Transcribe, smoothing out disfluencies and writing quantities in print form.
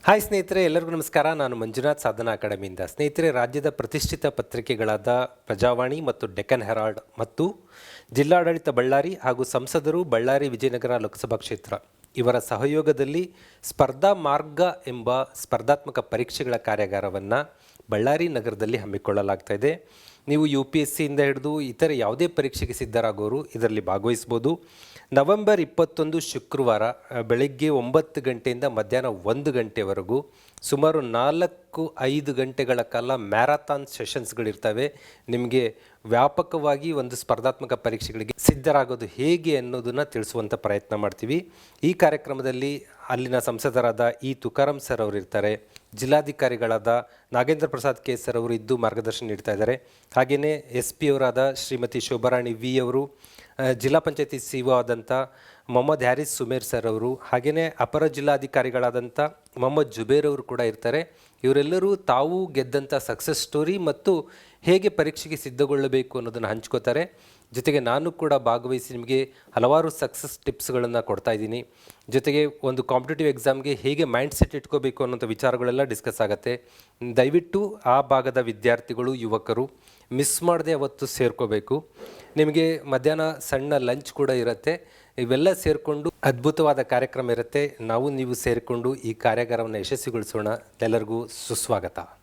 Hi ಸ್ನೇಹಿತರೆ, ಎಲ್ಲರಿಗೂ ನಮಸ್ಕಾರ. ನಾನು ಮಂಜುನಾಥ್ ಸಾಧನಾ ಅಕಾಡೆಮಿಯಿಂದ. ಸ್ನೇಹಿತರೆ, ರಾಜ್ಯದ ಪ್ರತಿಷ್ಠಿತ ಪತ್ರಿಕೆಗಳಾದ ಪ್ರಜಾವಾಣಿ ಮತ್ತು ಡೆಕ್ಕನ್ ಹೆರಾಲ್ಡ್ ಮತ್ತು ಜಿಲ್ಲಾಡಳಿತ ಬಳ್ಳಾರಿ ಹಾಗೂ ಸಂಸದರು ಬಳ್ಳಾರಿ ವಿಜಯನಗರ ಲೋಕಸಭಾ ಕ್ಷೇತ್ರ ಇವರ ಸಹಯೋಗದಲ್ಲಿ ಸ್ಪರ್ಧಾ ಮಾರ್ಗ ಎಂಬ ಸ್ಪರ್ಧಾತ್ಮಕ ಪರೀಕ್ಷೆಗಳ ಕಾರ್ಯಾಗಾರವನ್ನು ಬಳ್ಳಾರಿ ನಗರದಲ್ಲಿ ಹಮ್ಮಿಕೊಳ್ಳಲಾಗ್ತಾ ಇದೆ. ನೀವು UPSCಯಿಂದ ಹಿಡಿದು ಇತರೆ ಯಾವುದೇ ಪರೀಕ್ಷೆಗೆ ಸಿದ್ಧರಾಗೋರು ಇದರಲ್ಲಿ ಭಾಗವಹಿಸ್ಬೋದು. ನವೆಂಬರ್ 21 ಶುಕ್ರವಾರ ಬೆಳಗ್ಗೆ 9 ಗಂಟೆಯಿಂದ ಮಧ್ಯಾಹ್ನ 1 ಗಂಟೆವರೆಗೂ ಸುಮಾರು 4-5 ಗಂಟೆಗಳ ಕಾಲ ಮ್ಯಾರಥಾನ್ ಸೆಷನ್ಸ್ಗಳಿರ್ತವೆ. ನಿಮಗೆ ವ್ಯಾಪಕವಾಗಿ ಒಂದು ಸ್ಪರ್ಧಾತ್ಮಕ ಪರೀಕ್ಷೆಗಳಿಗೆ ಸಿದ್ಧರಾಗೋದು ಹೇಗೆ ಅನ್ನೋದನ್ನು ತಿಳಿಸುವಂಥ ಪ್ರಯತ್ನ ಮಾಡ್ತೀವಿ. ಈ ಕಾರ್ಯಕ್ರಮದಲ್ಲಿ ಅಲ್ಲಿನ ಸಂಸದರಾದ ತುಕಾರಾಮ್ ಸರ್ ಅವರು ಇರ್ತಾರೆ, ಜಿಲ್ಲಾಧಿಕಾರಿಗಳಾದ ನಾಗೇಂದ್ರ ಪ್ರಸಾದ್ ಕೆ ಸರ್ ಅವರು ಇದ್ದು ಮಾರ್ಗದರ್ಶನ ನೀಡ್ತಾ ಇದ್ದಾರೆ. ಹಾಗೆಯೇ SP ಅವರಾದ ಶ್ರೀಮತಿ ಶೋಭಾರಾಣಿ V ಅವರು, ಜಿಲ್ಲಾ ಪಂಚಾಯತಿ CO ಆದಂಥ ಮೊಹಮ್ಮದ್ ಹ್ಯಾರಿಸ್ ಸುಮೇರ್ ಸರ್ ಅವರು, ಹಾಗೆಯೇ ಅಪರ ಜಿಲ್ಲಾಧಿಕಾರಿಗಳಾದಂಥ ಮೊಹಮ್ಮದ್ ಜುಬೇರ್ ಅವರು ಕೂಡ ಇರ್ತಾರೆ. ಇವರೆಲ್ಲರೂ ತಾವು ಗೆದ್ದಂಥ ಸಕ್ಸಸ್ ಸ್ಟೋರಿ ಮತ್ತು ಹೇಗೆ ಪರೀಕ್ಷೆಗೆ ಸಿದ್ಧಗೊಳ್ಳಬೇಕು ಅನ್ನೋದನ್ನು ಹಂಚ್ಕೋತಾರೆ. ಜೊತೆಗೆ ನಾನು ಕೂಡ ಭಾಗವಹಿಸಿ ನಿಮಗೆ ಹಲವಾರು ಸಕ್ಸಸ್ ಟಿಪ್ಸ್ಗಳನ್ನು ಕೊಡ್ತಾ ಇದ್ದೀನಿ. ಜೊತೆಗೆ ಒಂದು ಕಾಂಪಿಟೇಟಿವ್ ಎಕ್ಸಾಮ್ಗೆ ಹೇಗೆ ಮೈಂಡ್ ಸೆಟ್ ಇಟ್ಕೋಬೇಕು ಅನ್ನೋಂಥ ವಿಚಾರಗಳೆಲ್ಲ ಡಿಸ್ಕಸ್ ಆಗುತ್ತೆ. ದಯವಿಟ್ಟು ಆ ಭಾಗದ ವಿದ್ಯಾರ್ಥಿಗಳು, ಯುವಕರು ಮಿಸ್ ಮಾಡದೆ ಅವತ್ತು ಸೇರ್ಕೋಬೇಕು. ನಿಮಗೆ ಮಧ್ಯಾಹ್ನ ಸಣ್ಣ ಲಂಚ್ ಕೂಡ ಇರುತ್ತೆ. ಇವೆಲ್ಲ ಸೇರಿಕೊಂಡು ಅದ್ಭುತವಾದ ಕಾರ್ಯಕ್ರಮ ಇರುತ್ತೆ. ನೀವು ಸೇರಿಕೊಂಡು ಈ ಕಾರ್ಯಾಗಾರವನ್ನು ಯಶಸ್ವಿಗೊಳಿಸೋಣ. ಎಲ್ಲರಿಗೂ ಸುಸ್ವಾಗತ.